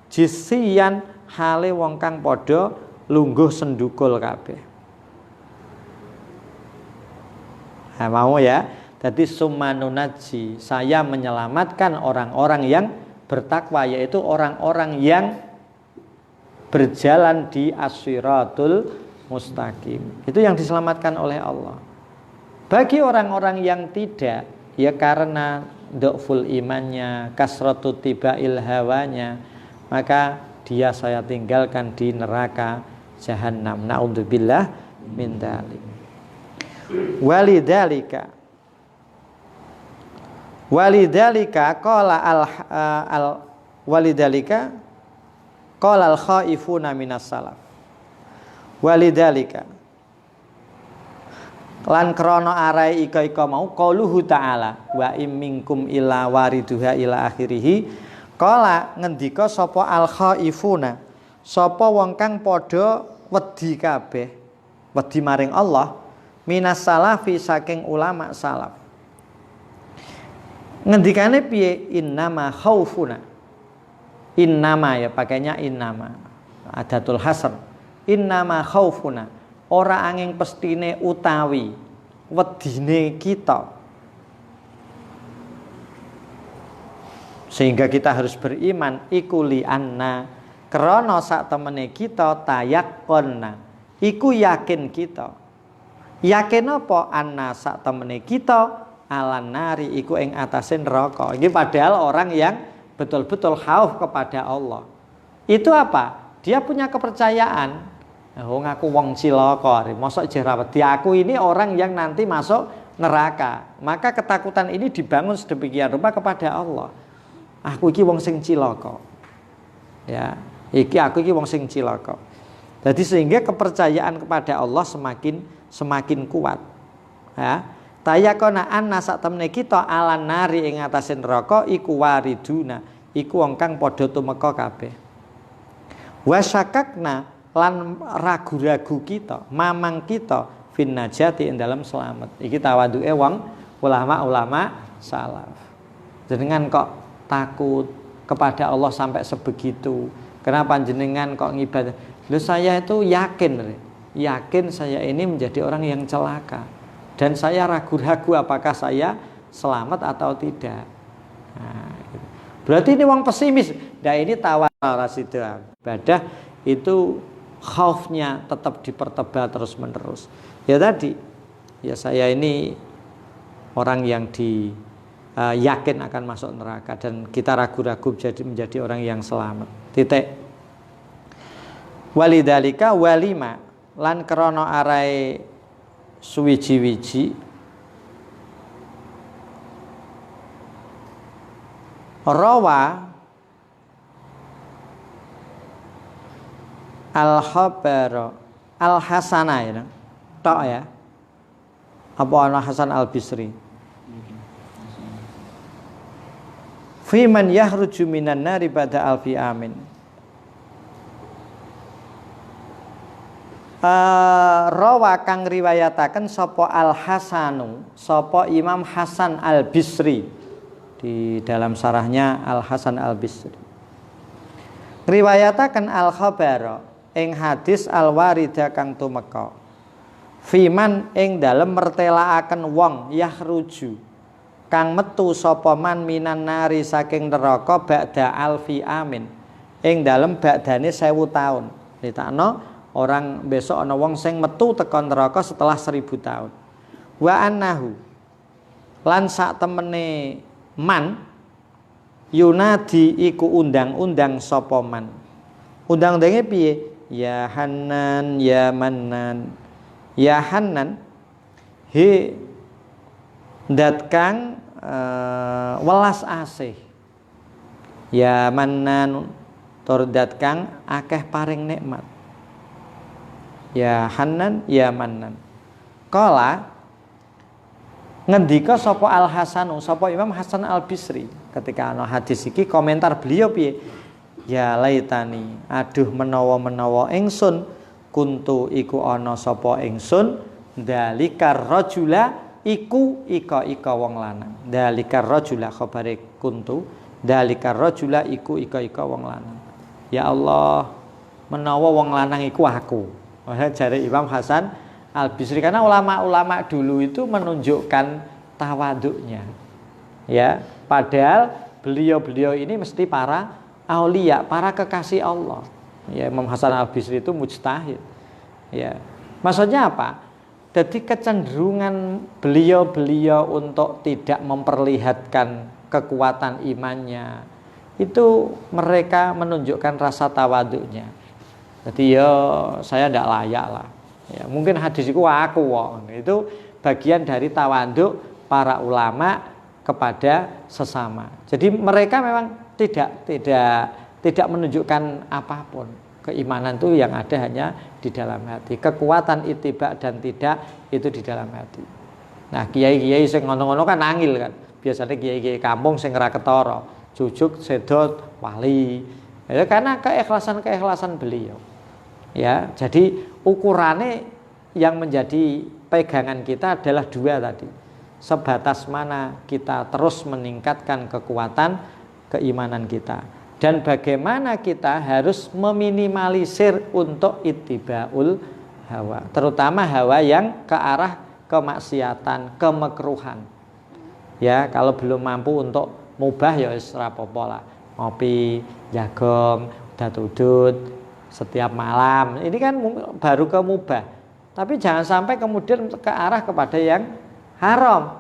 jisian hale wong kang padha lungguh sendukul kabeh. Nah, mau ya. Jadi summanunaji, saya menyelamatkan orang-orang yang bertakwa, yaitu orang-orang yang berjalan di as-siratul mustaqim. Itu yang diselamatkan oleh Allah. Bagi orang-orang yang tidak, ya karena do'ful imannya, kasratu tibail hawanya, maka dia saya tinggalkan di neraka jahanam. Na'udzubillah min dzalik. Walidhalika qala al-khaifuna minas salaf. Walidhalika lan krana arai ika mau qauluhu ta'ala wa im minkum illa wariduha ila akhirih. Qala ngendika sapa al-khaifuna, sapa wong kang padha wedi kabeh, wedi maring Allah, minas salafi saking ulama salaf. Ngendikane piye? Innama khaufuna. Innama ya pakainya innama. Adatul hasr. Innama khaufuna. Ora angin pestine utawi wedine kita. Sehingga kita harus beriman iku li anna krana sak temene kita tayaqqonna. Iku yakin kita. Yakin apa? Anna sak temene kita alan nari iku ing atase neraka. Ini padahal orang yang betul-betul khauf kepada Allah. Itu apa? Dia punya kepercayaan. Oh ngaku wong cilaka, mosok jerawat. Aku ini orang yang nanti masuk neraka. Maka ketakutan ini dibangun sedemikian rupa kepada Allah. Aku iki wong sing cilaka. Ya, aku iki wong sing cilaka. Jadi sehingga kepercayaan kepada Allah semakin kuat. Ya. Tayakona anna sak temene kita alan nari ing atase neraka iku wariduna, iku wong kang padha tumeka kabeh. Wasyakakna lan ragu-ragu kita, mamang kita fin najati ing dalam selamat. Iki tawaduke wong ulama-ulama salaf. Jenengan kok takut kepada Allah sampai sebegitu? Kenapa jenengan kok ngibadah? Loh, saya itu yakin saya ini menjadi orang yang celaka dan saya ragu-ragu apakah saya selamat atau tidak. Nah, gitu. Berarti ini wong pesimis. Nah, ini tawakal rasidah. Ibadah itu khaufnya tetap dipertebal terus-menerus. Ya tadi, ya saya ini orang yang yakin akan masuk neraka dan kita ragu-ragu menjadi orang yang selamat. Titik. Walidalika walima lan krana arai suwiji-wiji rawa al-khabar al-hasana ya tok ya apa ana Hasan al-Bisri fi man yahruju minan nari ba'da alfi amin. Rawa kang riwayataken sapa Al-Hasanu, sapa Imam Hasan Al-Bisri di dalam sarahnya Al-Hasan Al-Bisri. Riwayataken al-khabar ing hadis al-warida kang tumeka. Fiman ing dalem mertelaaken wong yahruju kang metu sapa man minan nari saking neraka ba'da alfi amin. Ing dalem ba'dane 1000 taun. Ditakno orang besok ana wong sing metu tekan neraka setelah 1000 tahun. Wa annahu lan sak temene man yunadi iku undang-undang sapa man. Undang-undange piye? Ya Hanan ya Mannan. Ya Hanan he dat kang welas asih. Ya Mannan tur dat kang akeh paring nikmat. Ya Hanan ya Mannan. Kala ngendika sapa Al-Hasanu, sapa Imam Hasan Al-Bisri ketika ana hadis iki komentar beliau piye? Ya laitani, aduh menawa-menawa ingsun kuntu iku ana sapa ingsun dalikar rajula iku ika wong lanang. Dalikar rajula khabare kuntu, dalikar rajula iku ika wong lanang. Ya Allah, menawa wong lanang iku aku. Jare Imam Hasan Al-Bisri, karena ulama-ulama dulu itu menunjukkan tawaduknya. Ya, padahal beliau-beliau ini mesti para aulia, para kekasih Allah. Ya, Imam Hasan Al-Bisri itu mujtahid. Ya. Maksudnya apa? Jadi kecenderungan beliau-beliau untuk tidak memperlihatkan kekuatan imannya, itu mereka menunjukkan rasa tawaduknya. Jadi ya saya tidak layak lah. Ya, mungkin hadis itu aku itu bagian dari tawaduk para ulama kepada sesama. Jadi mereka memang tidak menunjukkan apapun. Keimanan itu yang ada hanya di dalam hati. Kekuatan ittiba dan tidak itu di dalam hati. Nah, kiai-kiai sing ngono-ngono kan angil kan. Biasanya kiai-kiai kampung sing ora ketara, jujuk sedot wali. Ya, karena keikhlasan beliau. Ya, jadi ukurannya yang menjadi pegangan kita adalah dua tadi. Sebatas mana kita terus meningkatkan kekuatan keimanan kita dan bagaimana kita harus meminimalisir untuk ittibaul hawa, terutama hawa yang ke arah kemaksiatan, kemekruhan. Ya, kalau belum mampu untuk mubah ya wis ora apa-apa lah. Ngopi, jagong, datudut setiap malam. Ini kan baru ke mubah. Tapi jangan sampai kemudian ke arah kepada yang haram.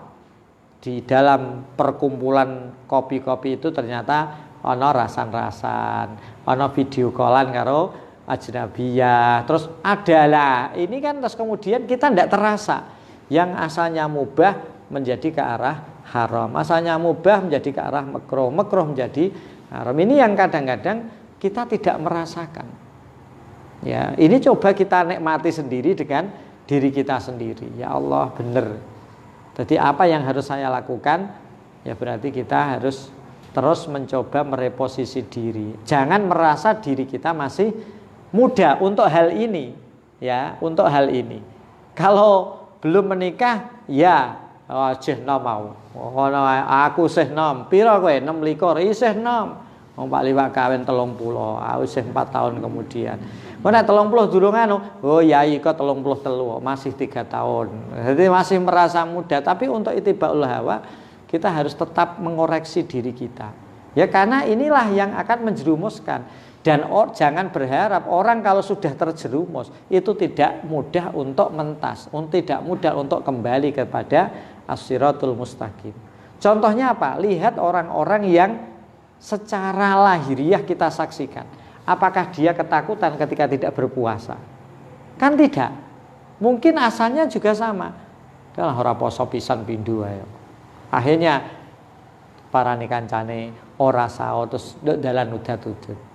Di dalam perkumpulan kopi-kopi itu ternyata ono rasan-rasan, ono video callan karo ajnabiyah. Terus adalah ini kan terus kemudian kita tidak terasa yang asalnya mubah menjadi ke arah haram, asalnya mubah menjadi ke arah makruh, makruh menjadi haram. Ini yang kadang-kadang kita tidak merasakan. Ya, ini coba kita nikmati sendiri dengan diri kita sendiri. Ya Allah, benar. Jadi apa yang harus saya lakukan? Ya berarti kita harus terus mencoba mereposisi diri. Jangan merasa diri kita masih muda untuk hal ini, ya, untuk hal ini. Kalau belum menikah, ya, isih nom mau. Ngono aku isih nom. Pira kowe? 26, isih nom. Wong Pak Liwak kawin 30, aku isih 4 tahun kemudian. Kok nek 30 durung anu, oh yai kok 33, masih 3 tahun. Jadi masih merasa muda, tapi untuk ittibaul hawa kita harus tetap mengoreksi diri kita. Ya karena inilah yang akan menjerumuskan. Dan jangan berharap orang kalau sudah terjerumus itu tidak mudah untuk mentas, tidak mudah untuk kembali kepada as-siratul mustaqim. Contohnya apa? Lihat orang-orang yang secara lahiriah kita saksikan. Apakah dia ketakutan ketika tidak berpuasa? Kan tidak. Mungkin asalnya juga sama. Dalah ora poso pisan pindho ae. Akhirnya parane kancane ora sao terus dalan udat-udut.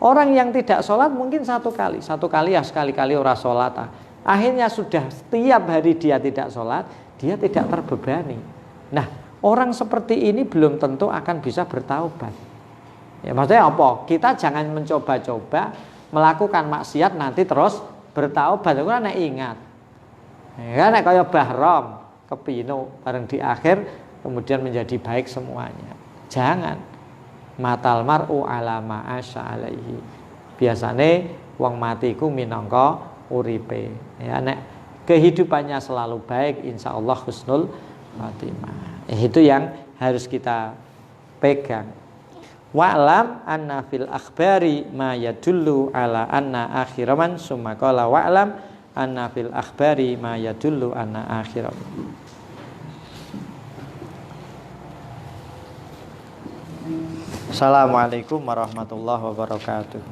Orang yang tidak sholat mungkin satu kali ya sekali-kali ora sholat. Akhirnya sudah setiap hari dia tidak sholat, dia tidak terbebani. Nah, orang seperti ini belum tentu akan bisa bertaubat. Ya maksudnya apa? Kita jangan mencoba-coba melakukan maksiat nanti terus bertaubat. Itu nek ingat. Ya nek kaya Bahrom kepino bareng di akhir kemudian menjadi baik semuanya. Jangan. Matal mar'u ala ma asya alaihi. Biasane wong mati ku minangka uripe. Ya nek kehidupannya selalu baik, insyaallah husnul khatimah. Itu yang harus kita pegang. Wa'lam anna fil akhbari ma yadullu ala anna akhiraman summa qala wa'lam anna fil akhbari ma yadullu anna akhiraman. Assalamualaikum warahmatullahi wabarakatuh.